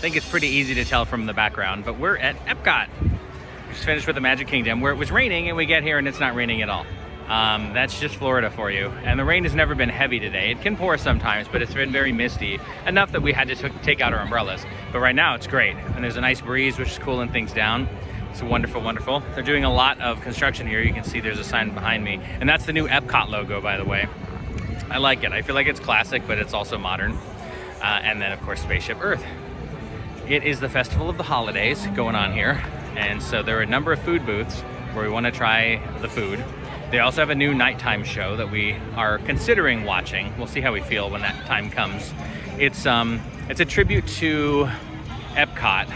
think it's pretty easy to tell from the background, but we're at Epcot. We just finished with the Magic Kingdom where it was raining and we get here and it's not raining at all. That's just Florida for you. And the rain has never been heavy today. It can pour sometimes, but it's been very misty, enough that we had to take out our umbrellas. But right now it's great. And there's a nice breeze, which is cooling things down. It's wonderful, wonderful. They're doing a lot of construction here. You can see there's a sign behind me. And that's the new Epcot logo, by the way. I like it. I feel like it's classic, but it's also modern. And then, of course, Spaceship Earth. It is the Festival of the Holidays going on here. And so there are a number of food booths where we want to try the food. They also have a new nighttime show that we are considering watching. We'll see how we feel when that time comes. It's a tribute to Epcot.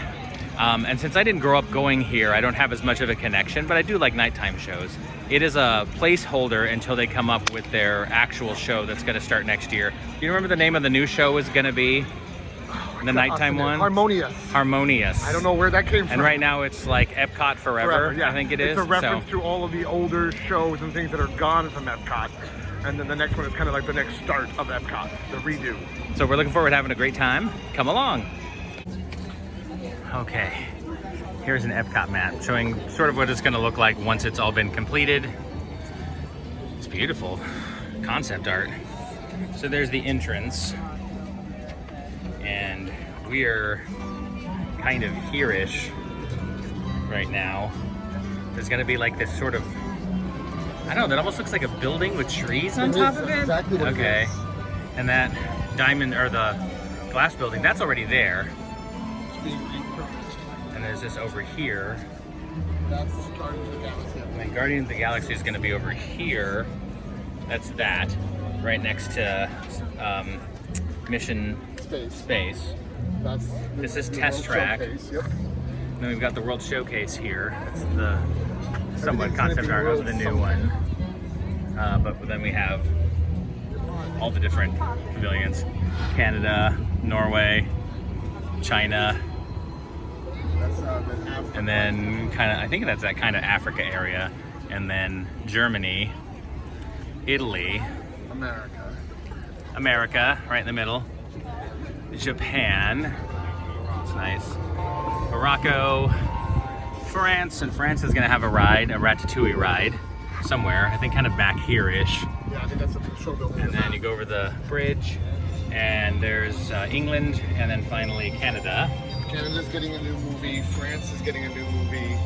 And since I didn't grow up going here, I don't have as much of a connection, but I do like nighttime shows. It is a placeholder until they come up with their actual show that's going to start next year. Do you remember the name of the new show is going to be? The nighttime one? Harmonious. Harmonious. I don't know where that came from. And right now it's like Epcot Forever, yeah. I think it is. It's a reference to all of the older shows and things that are gone from Epcot. And then the next one is kind of like the next start of Epcot, the redo. So we're looking forward to having a great time. Come along. Okay, here's an Epcot map showing sort of what it's going to look like once it's all been completed. It's beautiful. Concept art. So there's the entrance. And we're kind of here-ish right now. There's gonna be like this sort of, I don't know, that almost looks like a building with trees on top of it. Exactly what okay. It is. And that diamond, or the glass building, that's already there. It's being repurposed. And there's this over here. That's Guardians of the Galaxy. And then Guardians of the Galaxy is gonna be over here. That's that, right next to Mission Space. This is Test Track. Yep. And then we've got the World Showcase here. That's the somewhat concept art of the new one. But then we have all the different pavilions. Canada, Norway, China. And then kind of, I think that's that kind of Africa area. And then Germany, Italy. America, right in the middle. Japan, it's nice. Morocco, France, and France is gonna have a ride, a Ratatouille ride, somewhere. I think kind of back here-ish. Yeah, I think that's the show building. And then you go over the bridge, and there's England, and then finally Canada. Canada's getting a new movie. France is getting a new movie.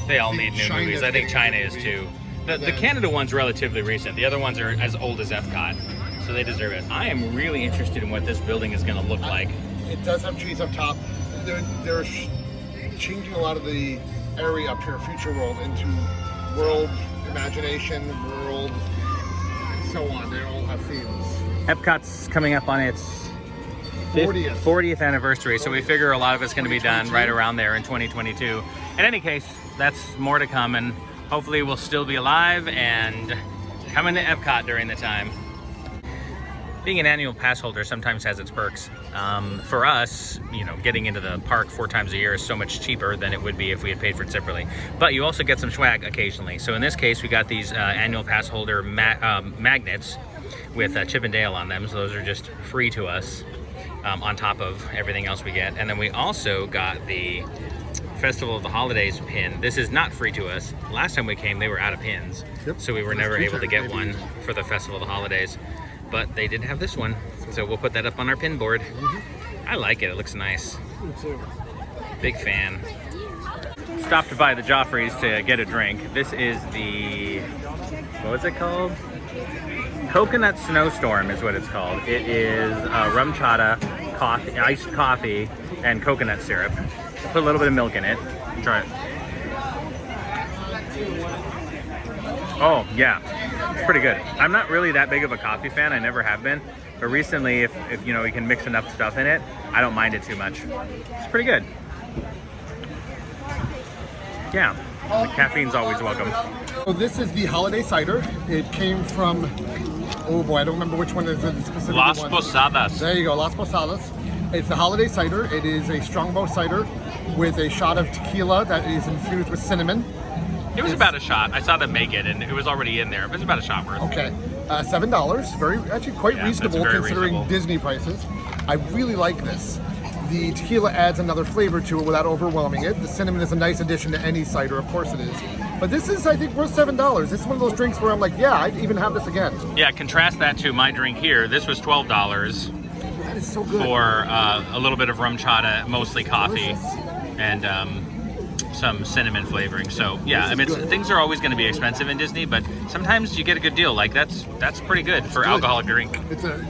They all need new movies. I think China is too. The Canada one's relatively recent. The other ones are as old as Epcot. So they deserve it. I am really interested in what this building is going to look like. It does have trees up top. They're changing a lot of the area up here, Future World, into World Imagination, World, and so on. They all have themes. Epcot's coming up on its 40th anniversary, so we figure a lot of it's going to be done right around there in 2022. In any case, that's more to come, and hopefully we'll still be alive and coming to Epcot during the time. Being an annual pass holder sometimes has its perks. For us, you know, getting into the park 4 times a year is so much cheaper than it would be if we had paid for it separately. But you also get some swag occasionally. So in this case, we got these annual pass holder magnets with Chip and Dale on them. So those are just free to us on top of everything else we get. And then we also got the Festival of the Holidays pin. This is not free to us. Last time we came, they were out of pins. Yep. So we were never able to get one for the Festival of the Holidays. But they did have this one, so we'll put that up on our pin board. I like it, it looks nice. Me too. Big fan. Stopped by the Joffrey's to get a drink. This is the, what was it called? Coconut Snowstorm is what it's called. It is rum chata, coffee, iced coffee, and coconut syrup. Put a little bit of milk in it. Try it. Oh, yeah. It's pretty good. I'm not really that big of a coffee fan. I never have been. But recently, if you know, you can mix enough stuff in it, I don't mind it too much. It's pretty good. Yeah, the caffeine's always welcome. So this is the holiday cider. It came from, oh boy, I don't remember which one is the specific Las one. Posadas. There you go, Las Posadas. It's the holiday cider. It is a strongbow cider with a shot of tequila that is infused with cinnamon. It was about a shot. I saw them make it, and it was already in there. But it's about a shot worth. Okay, $7. Actually quite reasonable very considering reasonable. Disney prices. I really like this. The tequila adds another flavor to it without overwhelming it. The cinnamon is a nice addition to any cider, of course it is. But this is, I think, worth $7. This is one of those drinks where I'm like, yeah, I'd even have this again. Yeah, contrast that to my drink here. This was $12 That is so good. for a little bit of rum chata, mostly coffee, and some cinnamon flavoring. So yeah, I mean, things are always going to be expensive in Disney, but sometimes you get a good deal. Like that's pretty good for alcoholic drink. It's a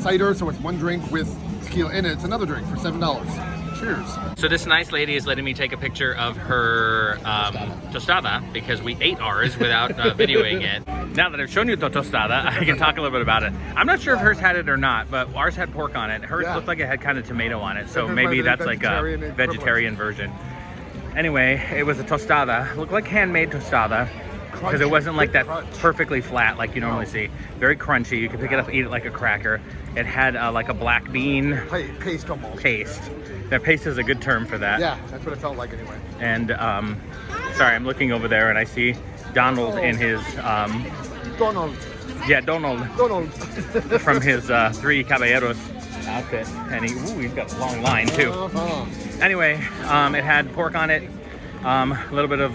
cider, so it's one drink with tequila in it. It's another drink for $7. Cheers. So this nice lady is letting me take a picture of her tostada because we ate ours without videoing it. Now that I've shown you the tostada, I can talk a little bit about it. I'm not sure if hers had it or not, but ours had pork on it. Hers looked like it had kind of tomato on it, so maybe that's like a vegetarian version. Anyway, it was a tostada. Looked like handmade tostada because it wasn't like that perfectly flat like you normally see. Very crunchy. You could pick it up and eat it like a cracker. It had like a black bean paste almost. Paste. That paste is a good term for that. Yeah, that's what it felt like anyway. And sorry, I'm looking over there and I see Donald in his Donald. Yeah, Donald from his Three Caballeros outfit, and he's got a long line too. Anyway, it had pork on it, a little bit of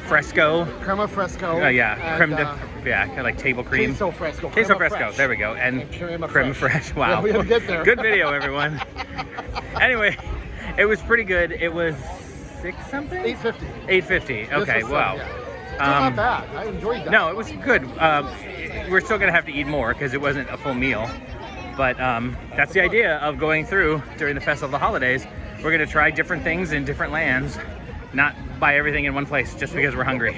fresco. Crema fresco. Creme kind of like table cream. Queso fresco. Queso fresco. There we go. And creme fresh. Wow. Yeah, we had to get there. Good video, everyone. Anyway, it was pretty good. It was $6 something. $8.50. Okay. Wow. Still not bad. I enjoyed that. No, it was good. We're still gonna have to eat more because it wasn't a full meal. But that's the idea of going through during the Festival of the Holidays. We're gonna try different things in different lands, not buy everything in one place just because we're hungry.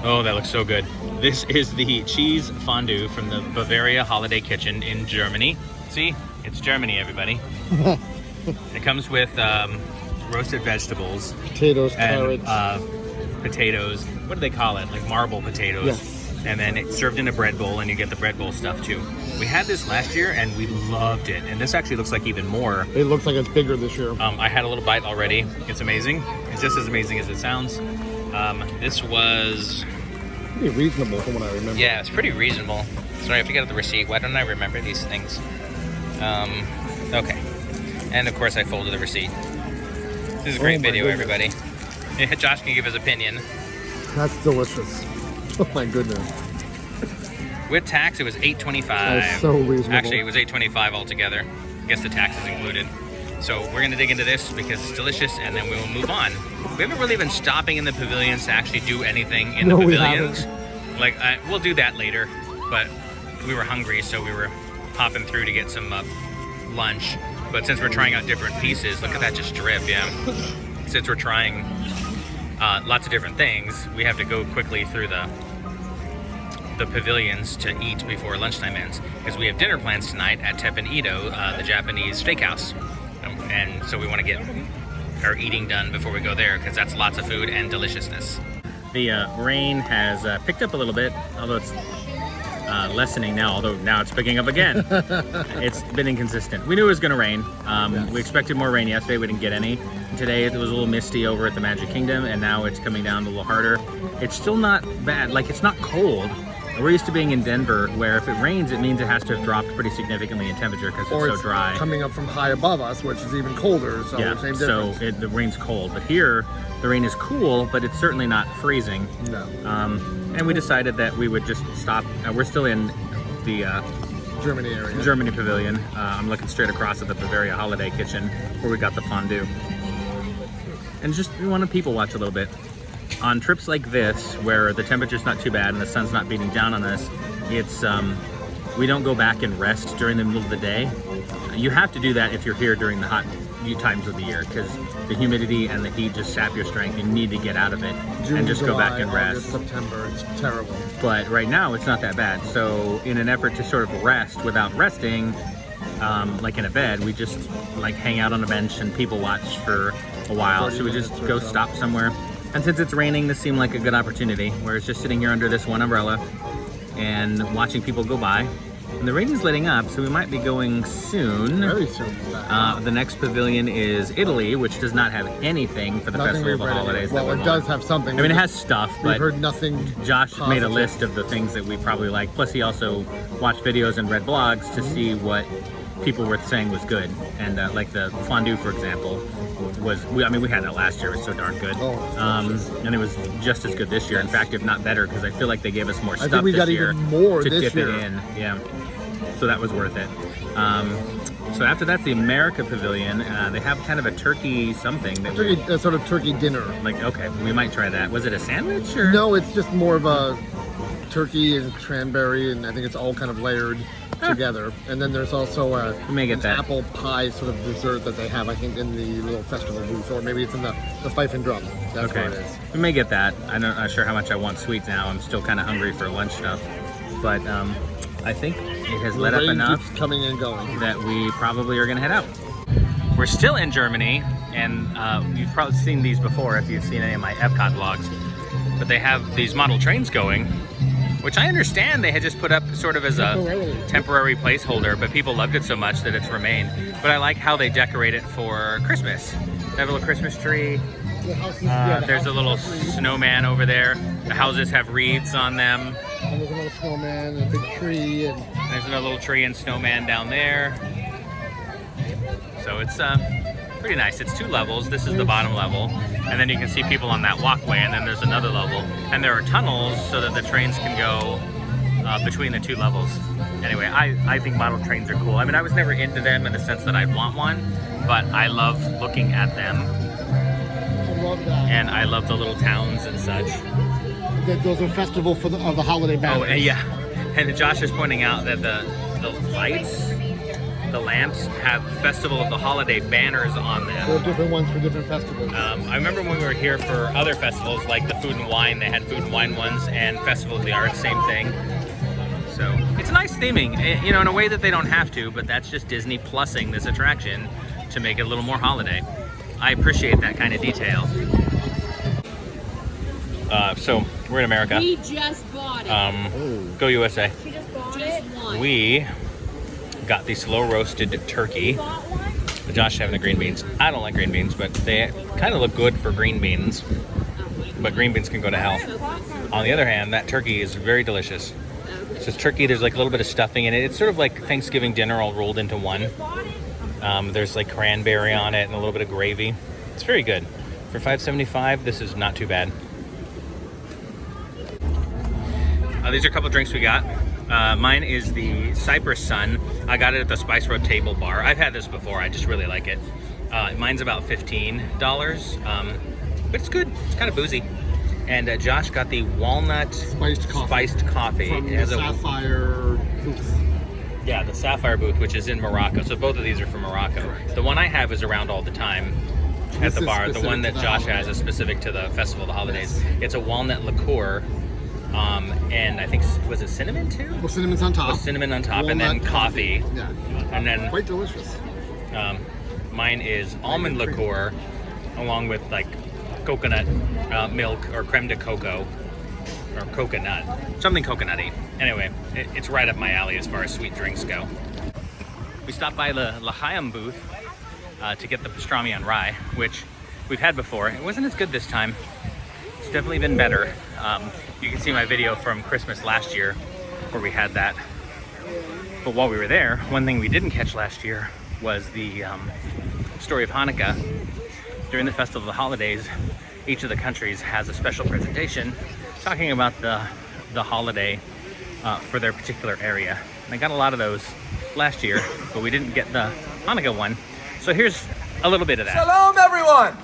Oh, that looks so good. This is the cheese fondue from the Bavaria Holiday Kitchen in Germany. See, it's Germany, everybody. It comes with roasted vegetables, potatoes, and carrots, potatoes. What do they call it? Like marble potatoes. Yes. And then it's served in a bread bowl, and you get the bread bowl stuff too. We had this last year, and we loved it. And this actually looks like even more. It looks like it's bigger this year. I had a little bite already. It's amazing. It's just as amazing as it sounds. This was pretty reasonable from what I remember. Yeah, it's pretty reasonable. Sorry, I have to get the receipt. Why don't I remember these things? Okay. And of course, I folded the receipt. This is a great video, everybody. Josh can give his opinion. That's delicious. Oh my goodness. With tax, it was $8.25. That's so reasonable. Actually, it was $8.25 altogether. I guess the tax is included. So we're gonna dig into this because it's delicious, and then we will move on. We haven't really been stopping in the pavilions to actually do anything in the pavilions. Like, we'll do that later, but we were hungry, so we were hopping through to get some lunch. But since we're trying out different pieces, look at that just drip, yeah. Since we're trying lots of different things, we have to go quickly through the pavilions to eat before lunchtime ends, because we have dinner plans tonight at Teppan Edo, the Japanese steakhouse, and so we want to get our eating done before we go there, because that's lots of food and deliciousness. The rain has picked up a little bit, although it's lessening now, although now it's picking up again. It's been inconsistent. We knew it was going to rain. Yes. We expected more rain yesterday. We didn't get any. Today it was a little misty over at the Magic Kingdom, and now it's coming down a little harder. It's still not bad. Like, it's not cold. We're used to being in Denver, where if it rains, it means it has to have dropped pretty significantly in temperature because it's so dry. Coming up from high above us, which is even colder, so yeah, same difference. So the rain's cold. But here, the rain is cool, but it's certainly not freezing. No. And we decided that we would just stop. We're still in the Germany area. Germany pavilion. I'm looking straight across at the Bavaria Holiday Kitchen, where we got the fondue. And just, we want to people watch a little bit. On trips like this, where the temperature's not too bad and the sun's not beating down on us, it's we don't go back and rest during the middle of the day. You have to do that if you're here during the hot times of the year, because the humidity and the heat just sap your strength. You need to get out of it and just go back and rest. August, September, it's terrible. But right now, it's not that bad. So in an effort to sort of rest without resting, like in a bed, we just like hang out on a bench and people watch for a while. So we just go stop somewhere. And since it's raining, this seemed like a good opportunity, where it's just sitting here under this one umbrella and watching people go by. And the rain is letting up, so we might be going soon. Very soon. The next pavilion is Italy, which does not have anything for the Festival of the Holidays. Well, it does have something. I mean, it has stuff, but we've heard nothing. Josh made a list of the things that we probably like. Plus, he also watched videos and read blogs to see what people were saying was good. And like the fondue, for example, we had it last year. It was so darn good. And it was just as good this year. In fact, if not better, because I feel like they gave us more stuff this year even more to this dip year. it in. Yeah. So that was worth it. So after that's the America Pavilion. They have kind of a turkey something. A sort of turkey dinner. Like, okay, we might try that. Was it a sandwich or? No, it's just more of a turkey and cranberry, and I think it's all kind of layered together. And then there's also We may get an that. apple pie sort of dessert that they have, I think, in the little festival booth, or maybe it's in the fife and drum. That's Okay, where it is. we may get that. I'm not sure how much I want sweets now. I'm still kind of hungry for lunch stuff, but I think it has let up Rain enough keeps coming and going. that we probably are going to head out. We're still in Germany, and you've probably seen these before if you've seen any of my Epcot vlogs, but they have these model trains going, which I understand they had just put up sort of as a temporary placeholder, but people loved it so much that it's remained. But I like how they decorate it for Christmas. They have a little Christmas tree. There's a little snowman over there. The houses have wreaths on them. And there's another snowman and a big tree. And There's another little tree and snowman down there. So it's pretty nice. It's 2 levels. This is the bottom level. And then you can see people on that walkway, and then there's another level. And there are tunnels so that the trains can go between the 2 levels. Anyway, I think model trains are cool. I mean, I was never into them in the sense that I'd want one, but I love looking at them. I love that. And I love the little towns and such. Those are festival of the holiday banners. Oh, and yeah. And Josh is pointing out that the lights, the lamps, have Festival of the Holiday banners on them. There are different ones for different festivals. I remember when we were here for other festivals, like the Food and Wine, they had Food and Wine ones, and Festival of the Arts, same thing. So it's nice theming, you know, in a way that they don't have to, but that's just Disney plussing this attraction to make it a little more holiday. I appreciate that kind of detail. So we're in America. We just bought it. Go USA. She just bought it. One. We got the slow roasted turkey. Bought one? Josh having the green beans. I don't like green beans, but they kind of look good for green beans. But green beans can go to hell. On the other hand, that turkey is very delicious. So it's turkey, there's like a little bit of stuffing in it. It's sort of like Thanksgiving dinner all rolled into one. There's like cranberry on it and a little bit of gravy. It's very good. For $5.75, this is not too bad. These are a couple drinks we got. Mine is the Cypress Sun. I got it at the Spice Road Table Bar. I've had this before. I just really like it. Mine's about $15, but it's good. It's kind of boozy. And Josh got the walnut Spiced coffee. From From the Sapphire booth. Yeah, the Sapphire booth, which is in Morocco. So both of these are from Morocco. Correct. The one I have is around all the time at This the is bar. The one specific that to the Josh has holidays. is specific to the Festival of the Holidays. It's a walnut liqueur. And I think, was it cinnamon too? Well, cinnamon's on top. With cinnamon on top, and then Walnut coffee. Yeah. And then Quite delicious. mine is almond liqueur, along with like coconut milk or creme de coco or coconut, something coconutty. Anyway, it's right up my alley as far as sweet drinks go. We stopped by the L'Chaim booth to get the pastrami on rye, which we've had before. It wasn't as good this time. It's definitely been better. You can see my video from Christmas last year where we had that. But while we were there, one thing we didn't catch last year was the story of Hanukkah. During the Festival of the Holidays, each of the countries has a special presentation talking about the holiday for their particular area. And I got a lot of those last year, but we didn't get the Hanukkah one. So here's a little bit of that. Shalom, everyone!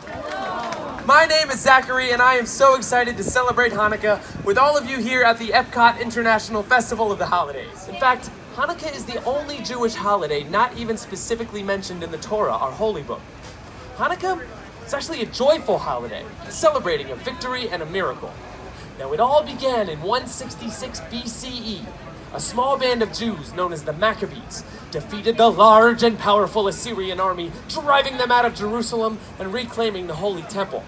My name is Zachary, and I am so excited to celebrate Hanukkah with all of you here at the Epcot International Festival of the Holidays. In fact, Hanukkah is the only Jewish holiday not even specifically mentioned in the Torah, our holy book. Hanukkah is actually a joyful holiday, celebrating a victory and a miracle. Now, it all began in 166 BCE. A small band of Jews known as the Maccabees defeated the large and powerful Assyrian army, driving them out of Jerusalem and reclaiming the Holy Temple.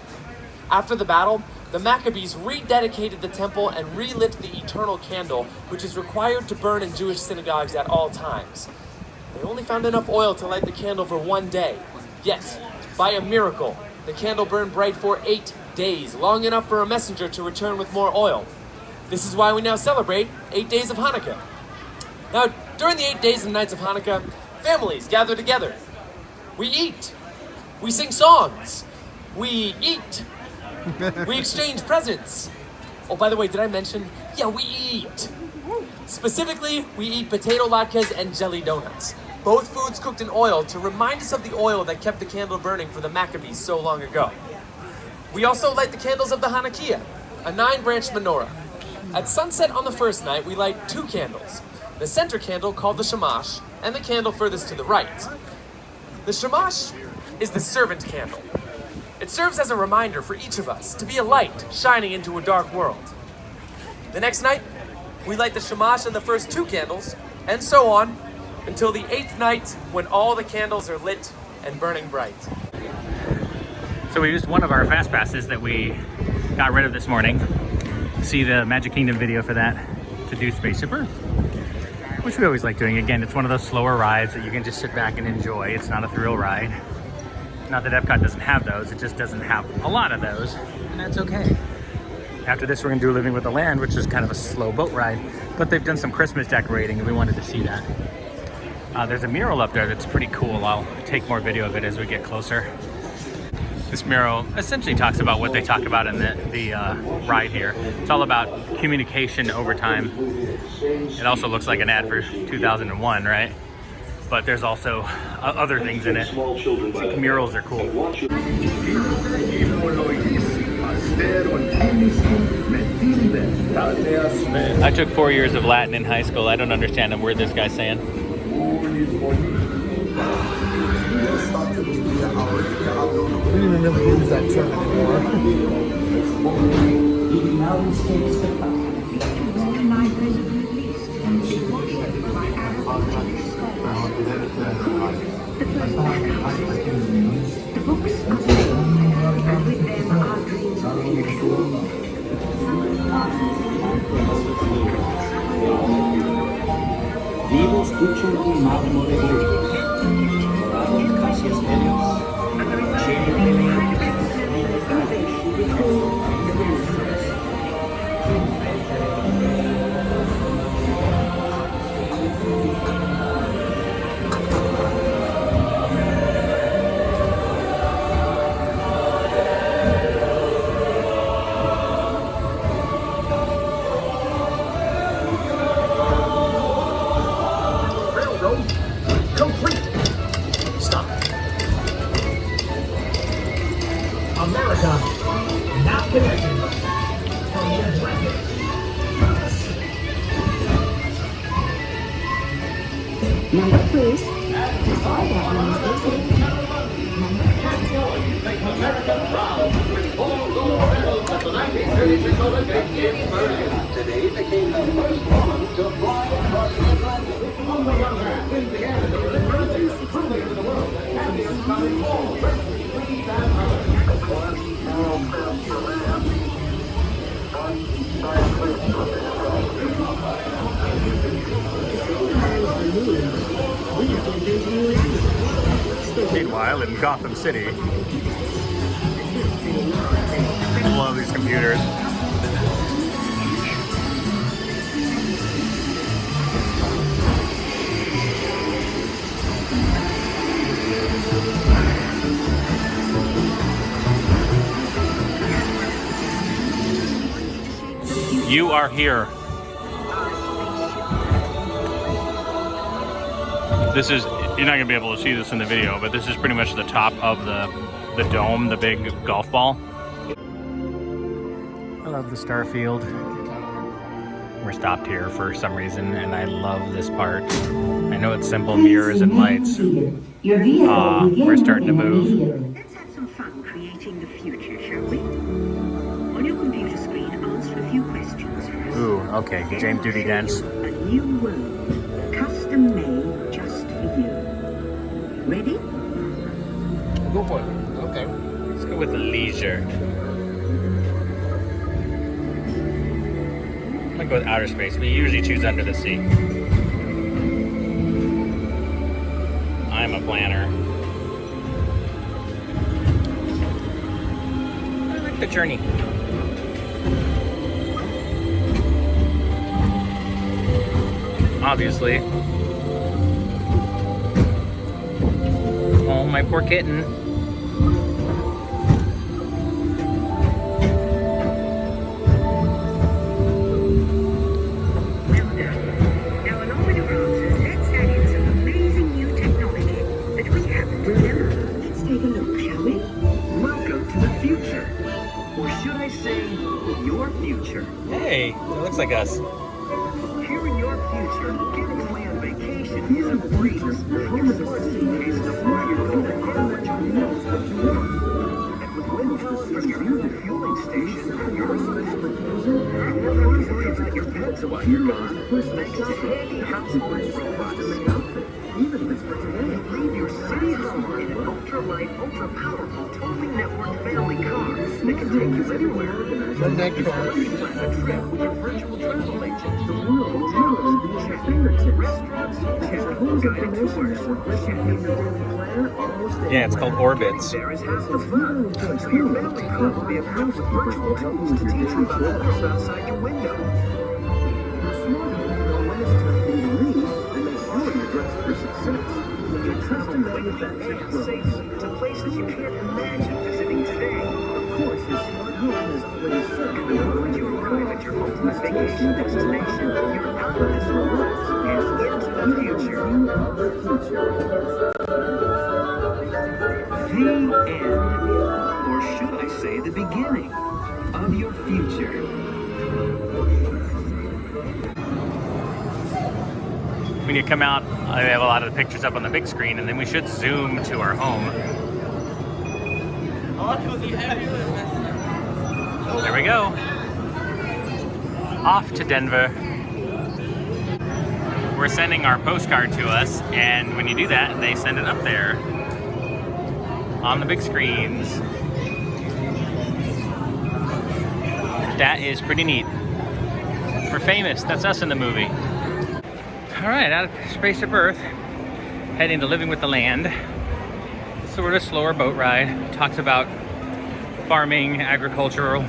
After the battle, the Maccabees rededicated the temple and relit the eternal candle, which is required to burn in Jewish synagogues at all times. They only found enough oil to light the candle for one day. Yet, by a miracle, the candle burned bright for 8 days, long enough for a messenger to return with more oil. This is why we now celebrate 8 days of Hanukkah. Now, during the 8 days and nights of Hanukkah, families gather together. We eat. We sing songs. We eat. We exchange presents. Oh, by the way, did I mention? Yeah, we eat. Specifically, we eat potato latkes and jelly donuts. Both foods cooked in oil to remind us of the oil that kept the candle burning for the Maccabees so long ago. We also light the candles of the Hanukkah, a 9-branch menorah. At sunset on the first night, we light 2 candles. The center candle, called the shamash, and the candle furthest to the right. The shamash is the servant candle. It serves as a reminder for each of us to be a light shining into a dark world. The next night, we light the shamash and the first 2 candles, and so on, until the 8th night when all the candles are lit and burning bright. So we used one of our fast passes that we got rid of this morning. See the Magic Kingdom video for that to do Spaceship Earth, which we always like doing. Again, it's one of those slower rides that you can just sit back and enjoy. It's not a thrill ride. Not that Epcot doesn't have those, it just doesn't have a lot of those, and that's okay. After this, we're gonna do Living with the Land, which is kind of a slow boat ride, but they've done some Christmas decorating and we wanted to see that. There's a mural up there that's pretty cool. I'll take more video of it as we get closer. This mural essentially talks about what they talk about in the ride here. It's all about communication over time. It also looks like an ad for 2001, right? But there's also other things in it. The murals are cool. I took 4 years of Latin in high school. I don't understand a word this guy's saying. We don't even really use that term anymore. Vivos ducem cum marmore Casius Helios, America, now connected from the Atlantic. Number please. Sorry, that one is busy. America proud with 4 gold medals at the 1936 Olympics in Berlin. Today became the first woman to fly across the Atlantic. On the young man, in the end, the Olympics, proving to the world that champions come in all first, speed, and others. Meanwhile, in Gotham City, I love these computers. You are here. This is, you're not gonna be able to see this in the video, but this is pretty much the top of the dome, the big golf ball. I love the Starfield. We're stopped here for some reason, and I love this part. I know it's simple mirrors and lights. We're starting to move. Let's have some fun creating the future, shall we? On your computer screen, answer a few questions first. Ooh, okay, James Duty Dance. A new world, custom made just for you. Ready? Go for it. Okay. Let's go with leisure. I'm gonna go with outer space. We usually choose under the sea. I'm a planner. I like the journey. Obviously, my poor kitten. Now, along with your answers, let's add in some amazing new technology that we haven't remembered. Let's take a look, shall we? Welcome to the future. Or should I say, your future. Hey, it looks like us. Here in your future, getting away on vacation is a breeze. Your smart suitcase knows where you're going and what you need. And with wind power from your fueling station, you're especially never worry about your pets while you're gone. Thanks to handy household robots. Even if it's for today, leave your city home in an ultra-light, ultra-powerful, totally networked family car that can take you anywhere. The neck Plan a trip with your virtual travel agent. The world will tell us at your fingertips. Restaurants, check. Guided tours, check. Yeah, it's called Orbits. There is half the fun. So your family car will be equipped with virtual tools to teach you about the world outside your window. You'll travel quickly and safely to places you can't imagine visiting today. Of course, your smart home is already set. And the moment you arrive at your ultimate vacation destination, you're out of this world and into the future. The end. Or should I say the beginning of your future. When you come out, I have a lot of the pictures up on the big screen, and then we should zoom to our home. There we go. Off to Denver. We're sending our postcard to us, and when you do that, they send it up there on the big screens. That is pretty neat. We're famous. That's us in the movie. All right, out of Space to Earth, heading to Living with the Land. Sort of slower boat ride. Talks about farming, agriculture,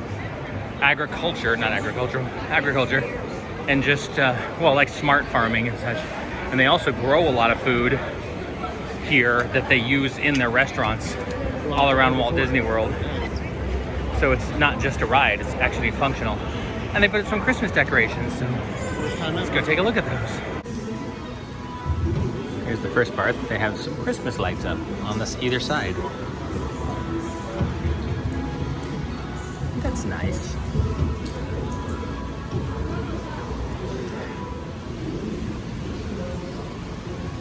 and just, like smart farming and such. And they also grow a lot of food here that they use in their restaurants all around Walt Disney World. So it's not just a ride, it's actually functional. And they put some Christmas decorations, so let's go take a look at those. Here's the first part. They have some Christmas lights up on this either side. That's nice.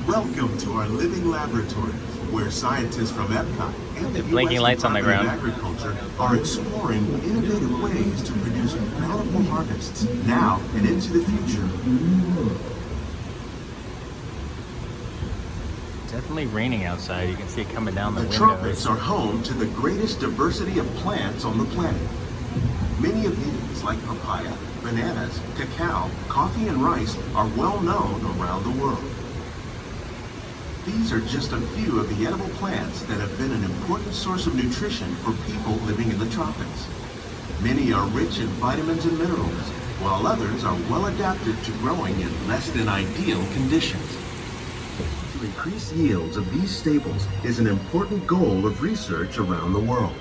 Welcome to our living laboratory, where scientists from Epcot and the blinking lights on the ground. Agriculture are exploring innovative ways to produce bountiful harvests now and into the future. Definitely raining outside. You can see it coming down the windows. Tropics are home to the greatest diversity of plants on the planet. Many of these, like papaya, bananas, cacao, coffee, and rice, are well known around the world. These are just a few of the edible plants that have been an important source of nutrition for people living in the tropics. Many are rich in vitamins and minerals, while others are well adapted to growing in less than ideal conditions. To increase yields of these staples is an important goal of research around the world.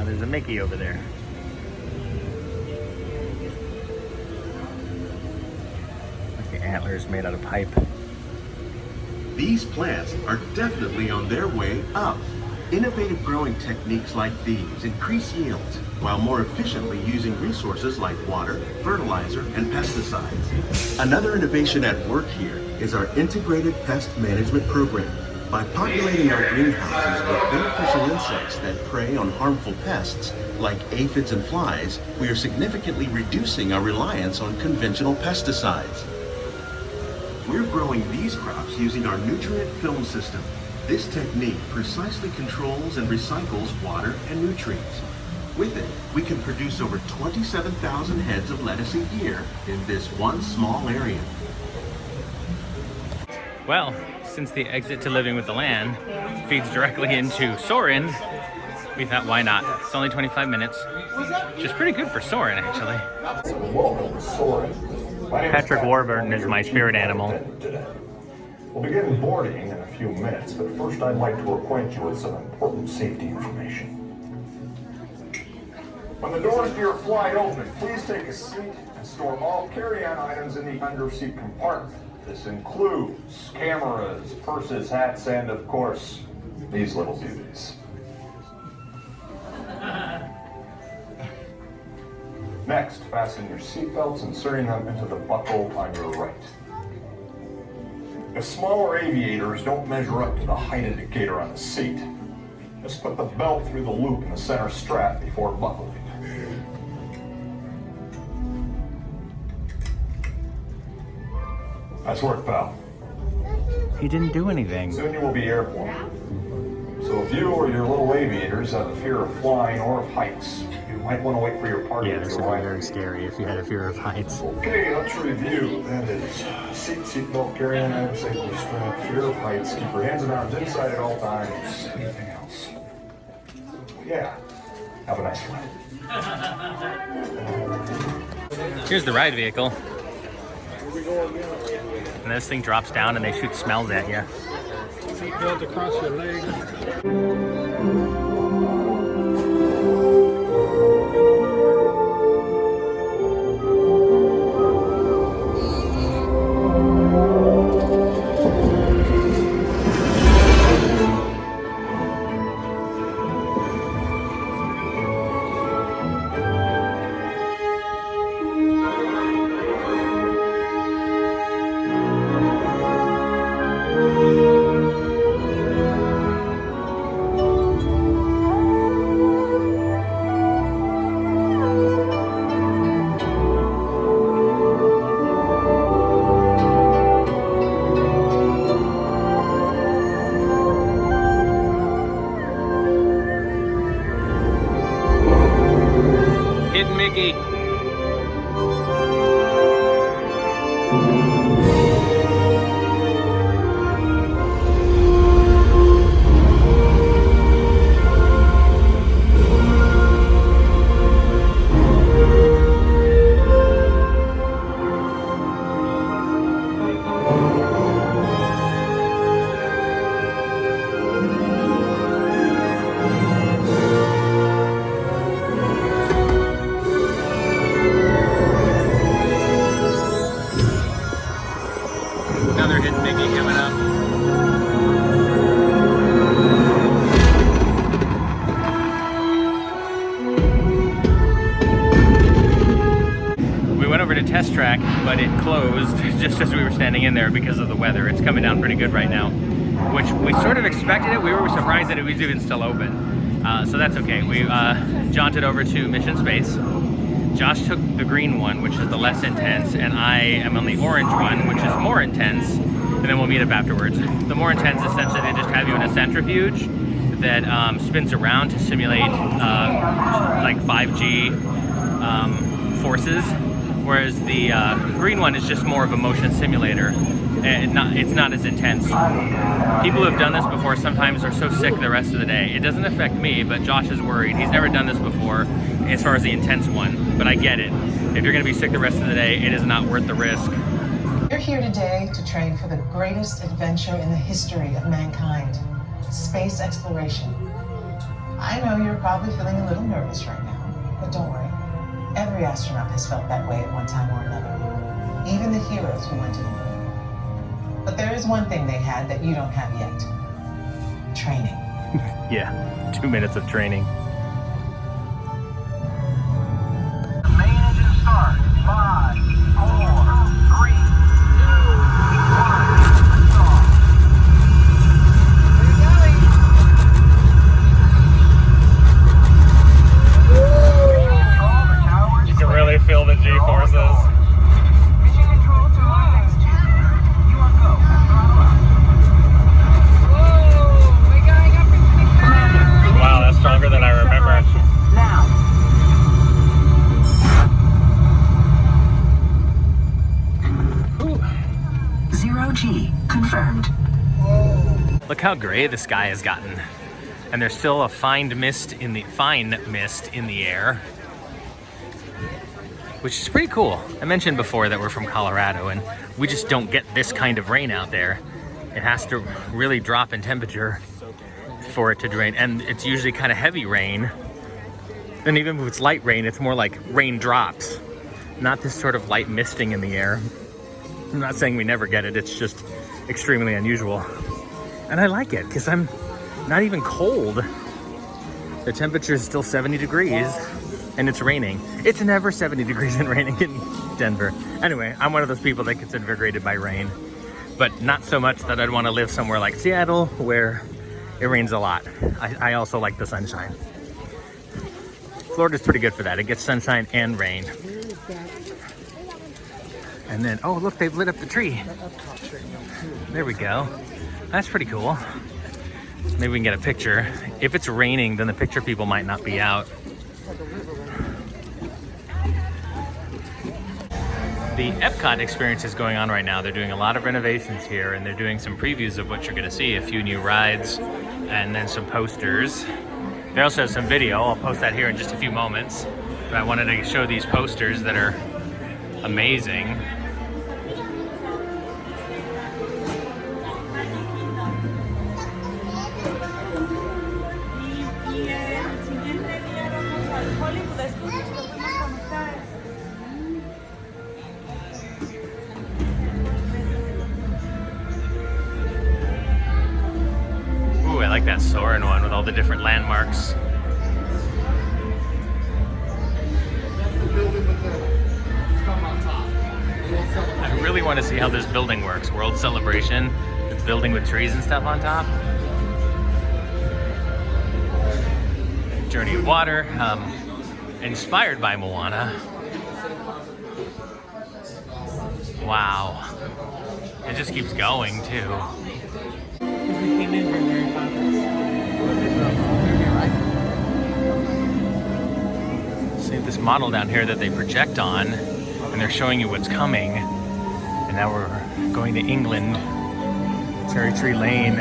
There's a Mickey over there. Like the antlers made out of pipe. These plants are definitely on their way up. Innovative growing techniques like these increase yields while more efficiently using resources like water, fertilizer, and pesticides. Another innovation at work here is our integrated pest management program. By populating our greenhouses with beneficial insects that prey on harmful pests like aphids and flies, we are significantly reducing our reliance on conventional pesticides. We're growing these crops using our nutrient film system. This technique precisely controls and recycles water and nutrients. With it, we can produce over 27,000 heads of lettuce a year in this one small area. Well, since the exit to Living with the Land feeds directly into Soarin', We thought, why not? It's only 25 minutes, which is pretty good for Soarin', actually. Patrick Warburton is my spirit animal. We'll begin boarding in a few minutes, but first I'd like to acquaint you with some important safety information. When the doors to your flight open, please take a seat and store all carry-on items in the under-seat compartment. This includes cameras, purses, hats, and of course, these little beauties. Next, fasten your seatbelts, inserting them into the buckle on your right. If smaller aviators don't measure up to the height indicator on the seat, just put the belt through the loop in the center strap before buckling. Nice work, pal. He didn't do anything. Soon you will be airborne. So if you or your little aviators have a fear of flying or of heights, you might want to wait for your partner Yeah, to this would arrive. be very scary if you had a fear of heights. Okay, let's review. That is seatbelt, carry-on item, safety strap, fear of heights, keep your hands and arms inside at all times. Anything else? Yeah. Have a nice flight. Here's the ride vehicle. And this thing drops down and they shoot smells at you. Seatbelt across your leg. Hidden Mickey. Another Hidden Mickey coming up. We went over to Test Track, but it closed just as we were standing in there because of the weather. It's coming down pretty good right now, which we sort of expected it. We were surprised that it was even still open. So that's okay. We jaunted over to Mission Space. Josh took the green one, which is the less intense, and I am on the orange one, which is more intense, and then we'll meet up afterwards. The more intense, essentially, they just have you in a centrifuge that spins around to simulate like 5G forces, whereas the green one is just more of a motion simulator. It's not as intense. People who have done this before sometimes are so sick the rest of the day. It doesn't affect me, but Josh is worried. He's never done this before as far as the intense one, but I get it. If you're gonna be sick the rest of the day, it is not worth the risk. You're here today to train for the greatest adventure in the history of mankind, space exploration. I know you're probably feeling a little nervous right now, but don't worry. Every astronaut has felt that way at one time or another, even the heroes who went to the moon. But there is one thing they had that you don't have yet. Training. Yeah, 2 minutes of training. Main engine start. 5, 4, 3, 2, 1. Lift off. You can really feel the G-forces. Mission control to our next chapter. You are go. Wow, that's stronger than I remember. Now. Zero G confirmed. Look how gray the sky has gotten. and there's still a fine mist in the air, which is pretty cool. I mentioned before that we're from Colorado, and we just don't get this kind of rain out there. It has to really drop in temperature for it to rain, and it's usually kind of heavy rain. And even if it's light rain, it's more like raindrops, not this sort of light misting in the air. I'm not saying we never get it, it's just extremely unusual. And I like it because I'm not even cold. The temperature is still 70 degrees and it's raining. It's never 70 degrees and raining in Denver. Anyway, I'm one of those people that gets invigorated by rain, but not so much that I'd want to live somewhere like Seattle where it rains a lot. I also like the sunshine. Florida's pretty good for that. It gets sunshine and rain. And then, oh look, they've lit up the tree. There we go. That's pretty cool. Maybe we can get a picture. If it's raining, then the picture people might not be out. The Epcot experience is going on right now. They're doing a lot of renovations here, and they're doing some previews of what you're gonna see. A few new rides, and then some posters. They also have some video. I'll post that here in just a few moments. But I wanted to show these posters that are amazing. Ooh, I like that Soarin' one with all the different landmarks. I really want to see how this building works. World Celebration. It's building with trees and stuff on top. Journey of Water. Inspired by Moana. Wow. It just keeps going too. See this model down here that they project on, and they're showing you what's coming. And now we're going to England, Cherry Tree Lane.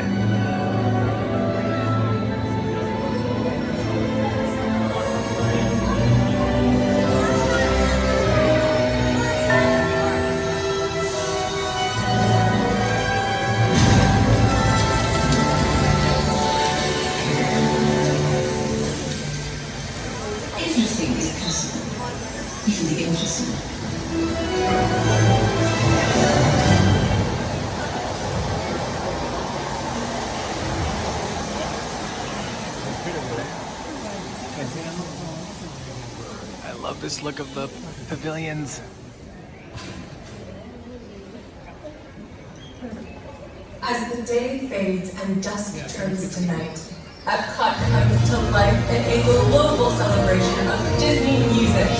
I love this look of the pavilions. As the day fades and dusk turns to night, Epcot comes to life in a global celebration of Disney music.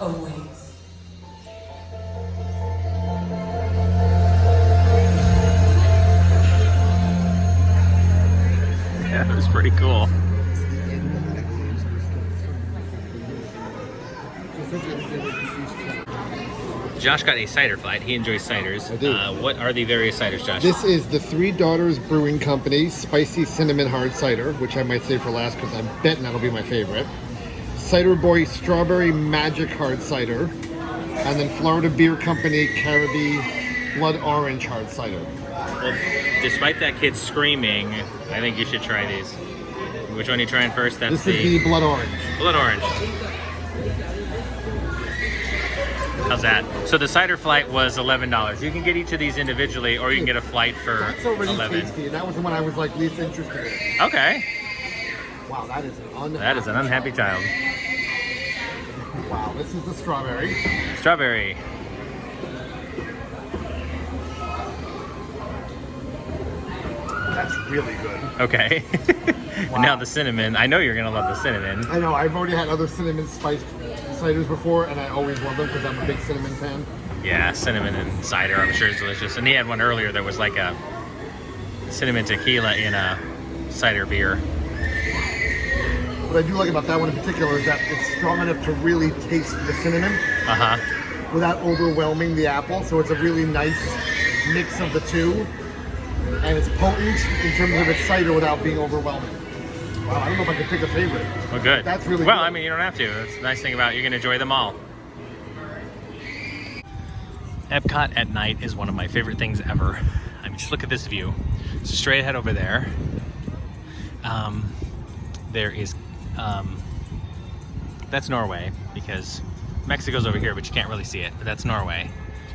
Awaits. Yeah, that was pretty cool. Josh got a cider flight. He enjoys ciders. I do. What are the various ciders, Josh? This is the Three Daughters Brewing Company Spicy Cinnamon Hard Cider, which I might save for last because I'm betting that'll be my favorite. Cider Boy Strawberry Magic Hard Cider, and then Florida Beer Company Caribbean Blood Orange Hard Cider. Well, despite that kid screaming, I think you should try these. Which one are you trying first? This is the Blood Orange. Blood Orange. How's that? So the cider flight was $11. You can get each of these individually, or you can get a flight for That's already $11. tasty, and that was the one I was like least interested in. Okay. Wow, that is an unhappy That is an unhappy child. Wow, this is the strawberry. Strawberry. That's really good. Okay. Wow. Now the cinnamon. I know you're gonna love the cinnamon. I know, I've already had other cinnamon spiced ciders before, and I always love them because I'm a big cinnamon fan. Yeah, cinnamon and cider, I'm sure is delicious. And he had one earlier that was like a cinnamon tequila in a cider beer. What I do like about that one in particular is that it's strong enough to really taste the cinnamon without overwhelming the apple. So it's a really nice mix of the two. And it's potent in terms of its cider without being overwhelming. Wow, I don't know if I could pick a favorite. Well, good. That's really well, good. I mean, you don't have to. That's the nice thing about it. You can enjoy them all. Epcot at night is one of my favorite things ever. I mean, just look at this view. So straight ahead over there, there is, that's Norway, because Mexico's over here, but you can't really see it, but that's Norway.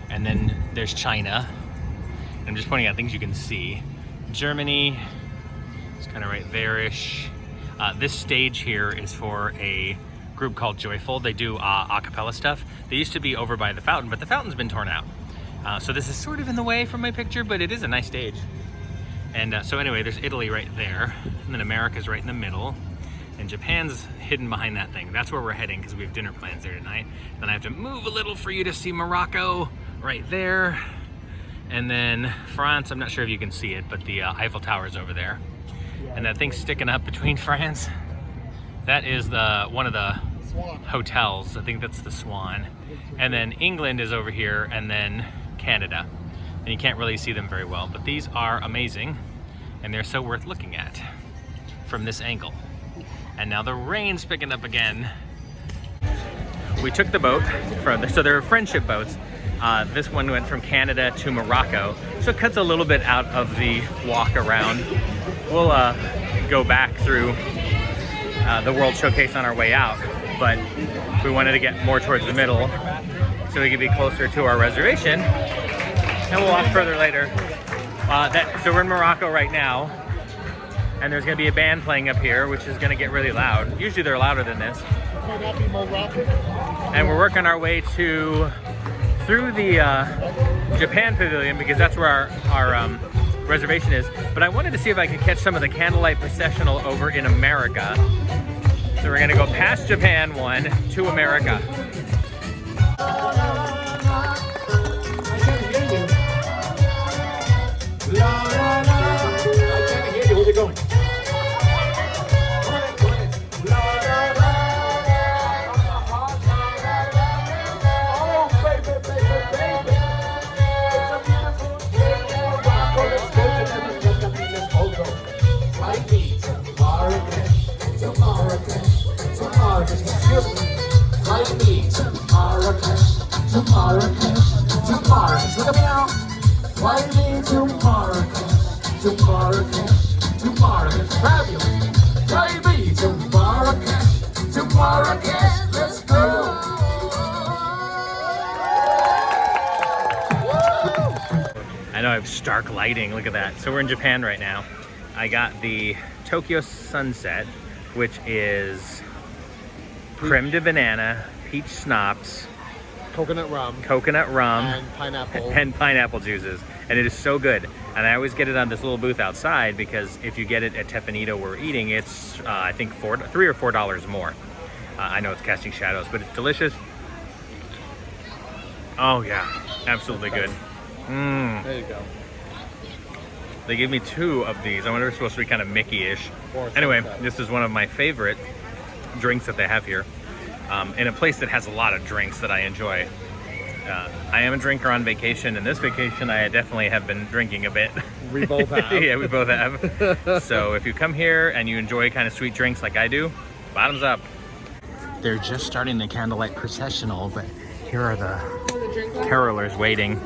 And then there's China. I'm just pointing out things you can see. Germany, it's kind of right there-ish. This stage here is for a group called Joyful. They do a cappella stuff. They used to be over by the fountain, but the fountain's been torn out. So this is sort of in the way from my picture, but it is a nice stage. And so anyway, there's Italy right there, and then America's right in the middle, and Japan's hidden behind that thing. That's where we're heading because we have dinner plans there tonight. Then I have to move a little for you to see Morocco right there. And then France, I'm not sure if you can see it, but the Eiffel Tower is over there. And that thing sticking up between France, that is one of the hotels. I think that's the Swan. And then England is over here, and then Canada. And you can't really see them very well, but these are amazing, and they're so worth looking at from this angle. And now the rain's picking up again. We took the boat, so there are friendship boats. This one went from Canada to Morocco, so it cuts a little bit out of the walk around. We'll go back through the World Showcase on our way out, but we wanted to get more towards the middle so we could be closer to our reservation, and we'll walk further later. So we're in Morocco right now, and there's going to be a band playing up here, which is going to get really loud. Usually they're louder than this. And we're working our way through the Japan Pavilion, because that's where our reservation is. But I wanted to see if I could catch some of the candlelight processional over in America. So we're gonna go past Japan one to America. Where's it going? I know I have stark lighting, look at that. So we're in Japan right now. I got the Tokyo Sunset, which is creme de banana, peach schnapps, coconut rum, and pineapple juices, and it is so good. And I always get it on this little booth outside, because if you get it at Tepanito where we're eating, it's I think $3 or $4 more. I know it's casting shadows, but it's delicious. Oh yeah, absolutely good. There you go. They gave me 2 of these. I wonder if it's supposed to be kind of Mickey-ish. Anyway, this is one of my favorite drinks that they have here, in a place that has a lot of drinks that I enjoy. I am a drinker on vacation, and this vacation I definitely have been drinking a bit. We both have. Yeah, we both have. So if you come here and you enjoy kind of sweet drinks like I do, bottoms up. They're just starting the candlelight processional, but here are the carolers waiting.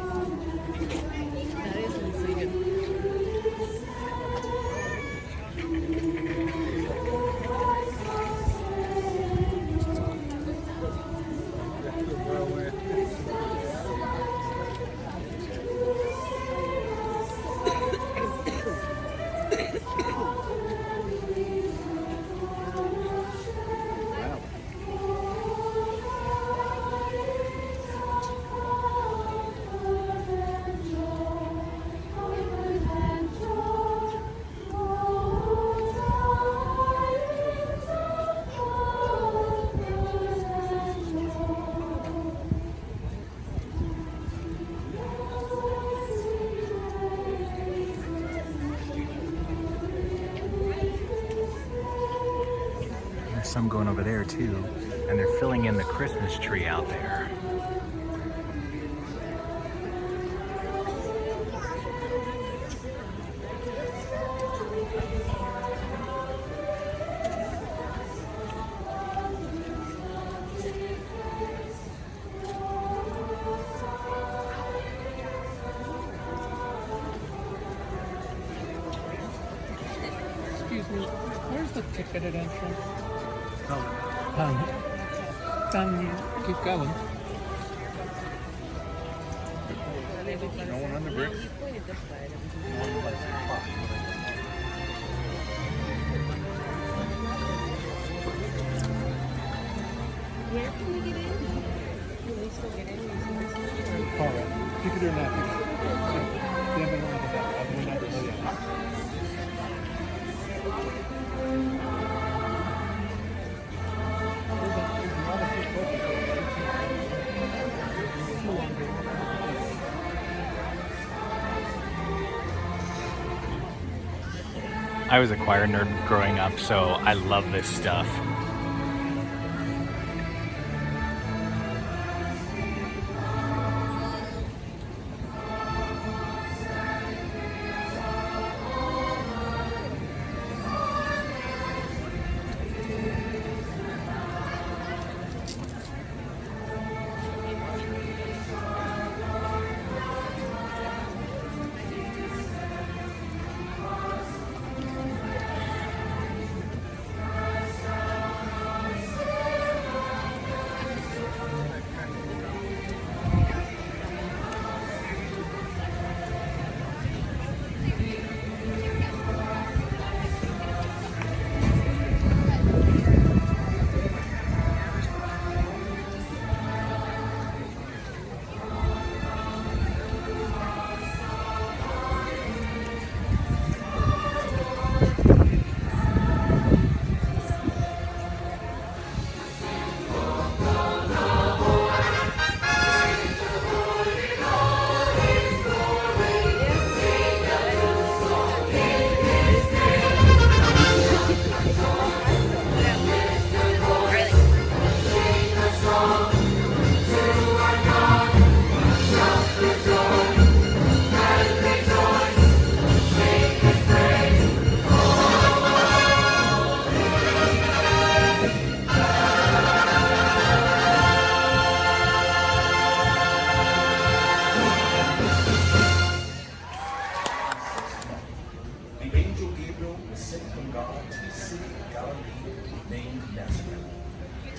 some going over there too, and they're filling in the Christmas tree out there. Excuse me, where's the ticketed entrance? Keep going. No one on the brick. Where can we get in? Can we still get in? All right. You can do it now. They haven't run it out. I've been out there yet. I was a choir nerd growing up, so I love this stuff.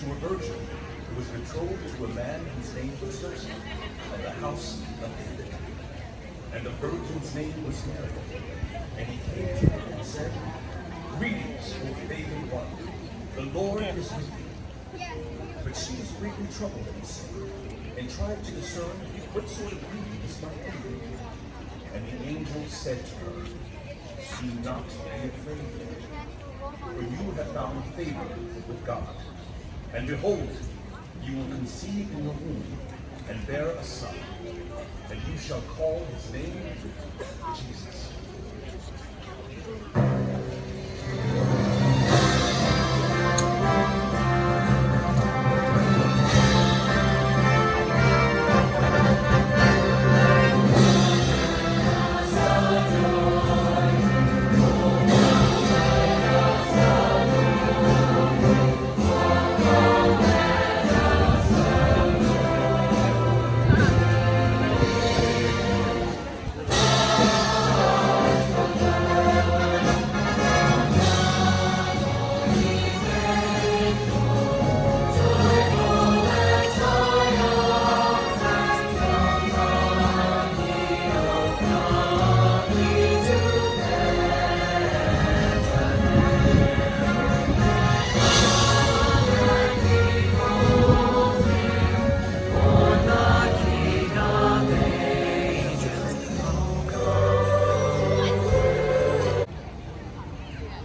to a virgin who was betrothed to a man whose name was Joseph, of the house of David. And the virgin's name was Mary. And he came to her and said, "Greetings, O favored one, the Lord is with you." But she was greatly troubled and said, and tried to discern what sort of greeting this might be. And the angel said to her, "Do not be afraid, for you have found favor with God. And behold, you will conceive in your womb and bear a son, and you shall call his name Jesus."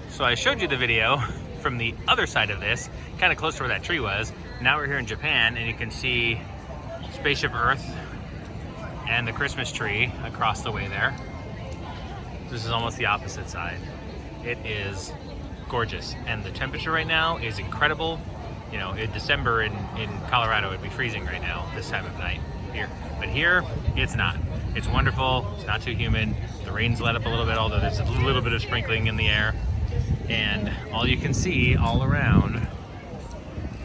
So I showed you the video from the other side of this, kind of close to where that tree was. Now we're here in Japan, and you can see Spaceship Earth and the Christmas tree across the way there. This is almost the opposite side. It is gorgeous. And the temperature right now is incredible. You know, in December in Colorado, it'd be freezing right now this time of night here. But here, it's not. It's wonderful. It's not too humid. The rain's let up a little bit, although there's a little bit of sprinkling in the air. And all you can see all around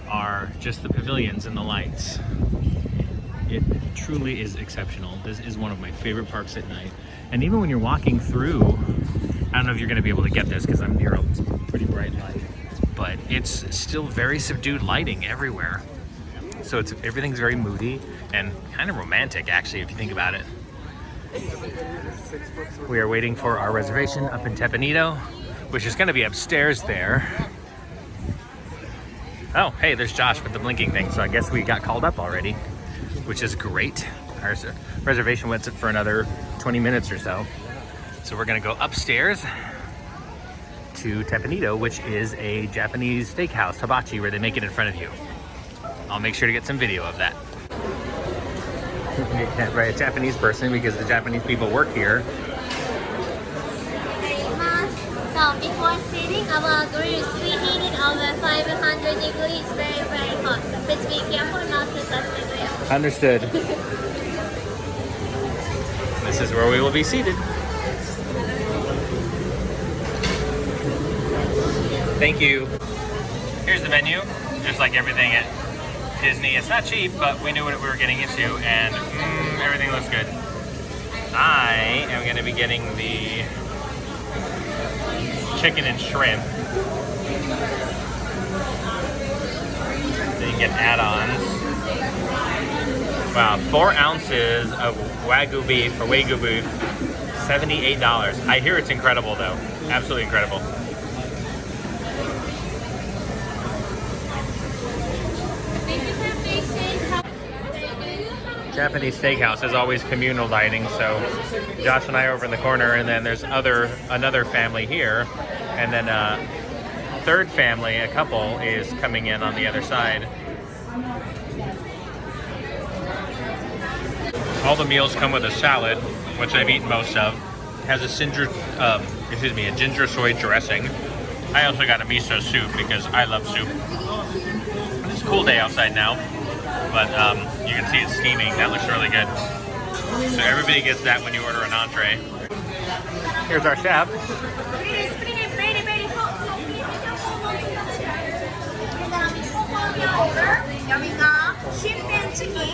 are just the pavilions and the lights. It truly is exceptional. This is one of my favorite parks at night. And even when you're walking through, I don't know if you're gonna be able to get this because I'm near a pretty bright light, but it's still very subdued lighting everywhere. So everything's very moody and kind of romantic, actually, if you think about it. We are waiting for our reservation up in Tepinito, which is gonna be upstairs there. Oh, hey, there's Josh with the blinking thing, so I guess we got called up already, which is great. Our reservation went for another 20 minutes or so. So we're gonna go upstairs to Tepinito, which is a Japanese steakhouse, hibachi, where they make it in front of you. I'll make sure to get some video of that. You can't write a Japanese person because the Japanese people work here. So before sitting, our grill is preheated over 500 degrees, very, very hot. So please be careful not to touch the grill. Understood. This is where we will be seated. Thank you. Here's the menu, just like everything at Disney. It's not cheap, but we knew what we were getting into, and everything looks good. I am going to be getting the chicken and shrimp. Then you get add-ons. Wow, 4 ounces of Wagyu beef, $78. I hear it's incredible though, absolutely incredible. Japanese steakhouse is always communal dining, so Josh and I are over in the corner, and then there's another family here, and then a third family, a couple, is coming in on the other side. All the meals come with a salad, which I've eaten most of. It has a ginger soy dressing. I also got a miso soup because I love soup. It's a cool day outside now, but you can see it's steaming. That looks really good. So everybody gets that when you order an entree. Here's our chef.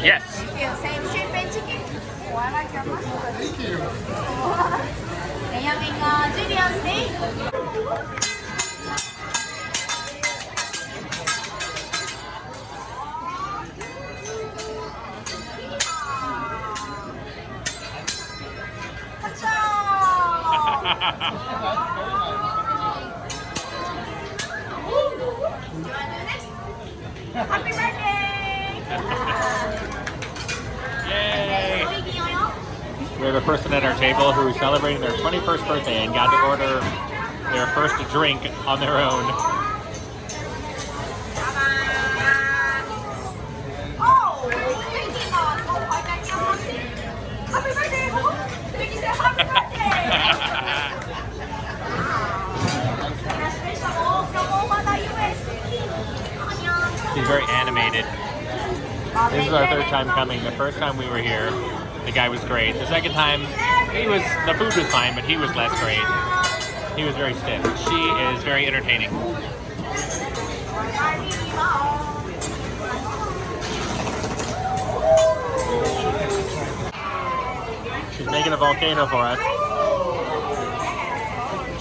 Yes. Thank you. Happy birthday! Yay! We have a person at our table who is celebrating their 21st birthday and got to order their first drink on their own. Oh! Happy birthday! Did you say happy birthday? She's very animated. This is our third time coming. The first time we were here, the guy was great. The second time, the food was fine, but he was less great. He was very stiff. She is very entertaining. She's making a volcano for us.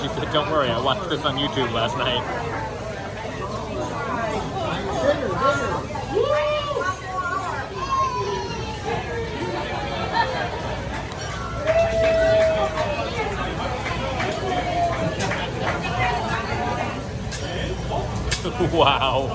She said, "Don't worry, I watched this on YouTube last night." Wow.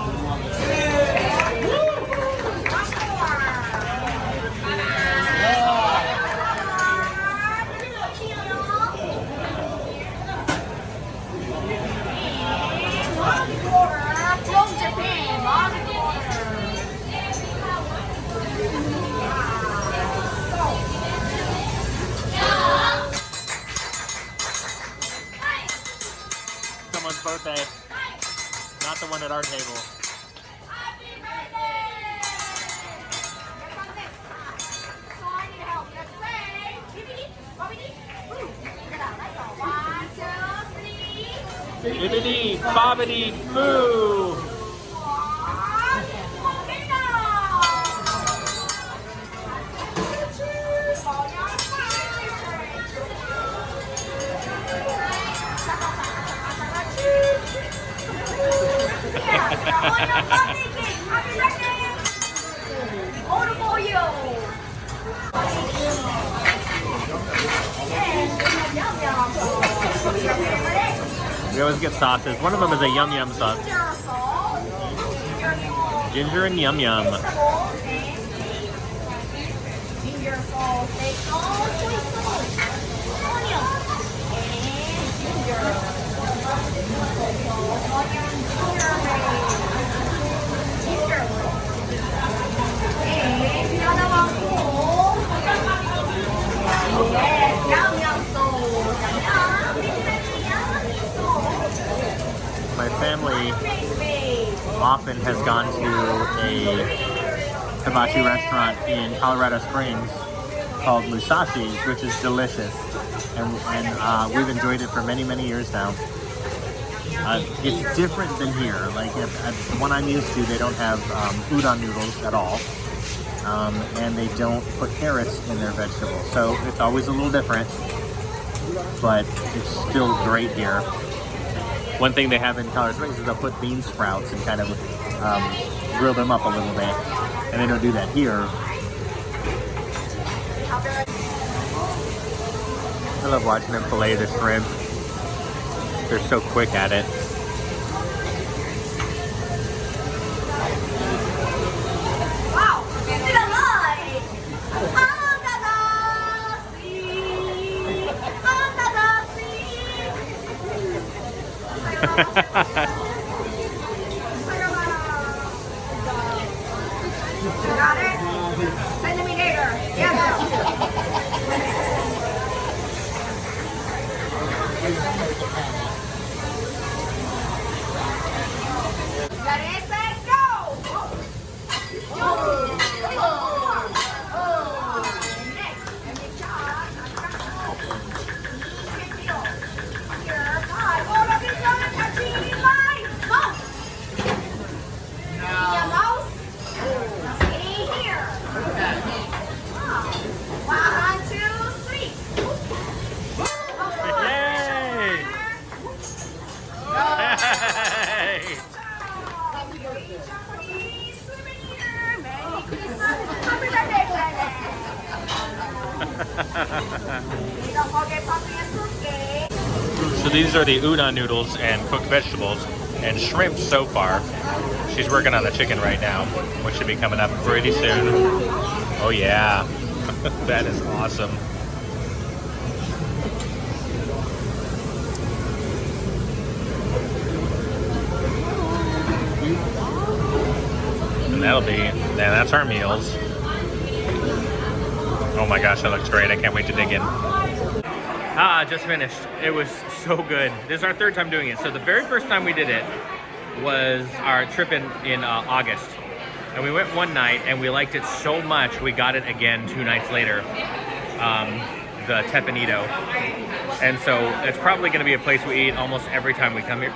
From Japan, Someone's Wright's birthday. Not the one at our table. Bibbidi bobbidi boo! We always get sauces. One of them is a yum yum sauce. Ginger and yum yum. My family often has gone to a hibachi restaurant in Colorado Springs called Musashi's, which is delicious, and we've enjoyed it for many, many years now. It's different than here. Like at the one I'm used to, they don't have udon noodles at all, and they don't put carrots in their vegetables, so it's always a little different, but it's still great here. One thing they have in Colorado Springs is they'll put bean sprouts and kind of grill them up a little bit, and they don't do that here. I love watching them fillet the shrimp. They're so quick at it. Wow, it's still alive! Got it? Send me later. Ready, set, go! Next, So these are the udon noodles and cooked vegetables and shrimp so far. She's working on the chicken right now, which should be coming up pretty soon. Oh yeah, that is awesome. And that'll be, man, that's our meals. Oh my gosh, that looks great. I can't wait to dig in. Just finished. It was so good. This is our third time doing it. So the very first time we did it was our trip in August. And we went one night and we liked it so much we got it again 2 nights later. The Tepanito. And so it's probably gonna be a place we eat almost every time we come here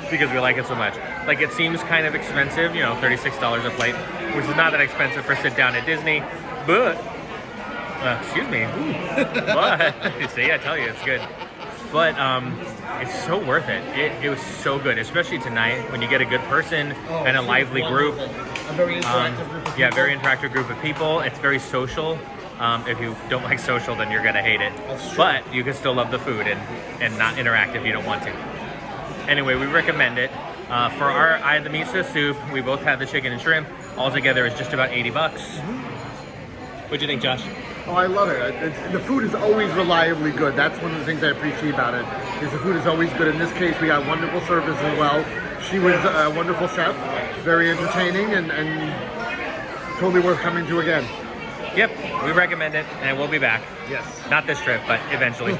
because we like it so much. Like, it seems kind of expensive, you know, $36 a plate, which is not that expensive for sit down at Disney, but excuse me. But see, I tell you, it's good. But it's so worth it. It was so good, especially tonight when you get a good person and a lively group. A very interactive group of people. Yeah, very interactive group of people. It's very social. If you don't like social, then you're gonna hate it. But you can still love the food and not interact if you don't want to. Anyway, we recommend it. For I had the miso soup. We both had the chicken and shrimp. All together is just about 80 bucks. What'd you think, Josh? Oh, I love it. The food is always reliably good. That's one of the things I appreciate about it, is the food is always good. In this case, we got wonderful service as well. She was a wonderful chef, very entertaining, and totally worth coming to again. Yep, we recommend it, and we'll be back. Yes. Not this trip, but eventually.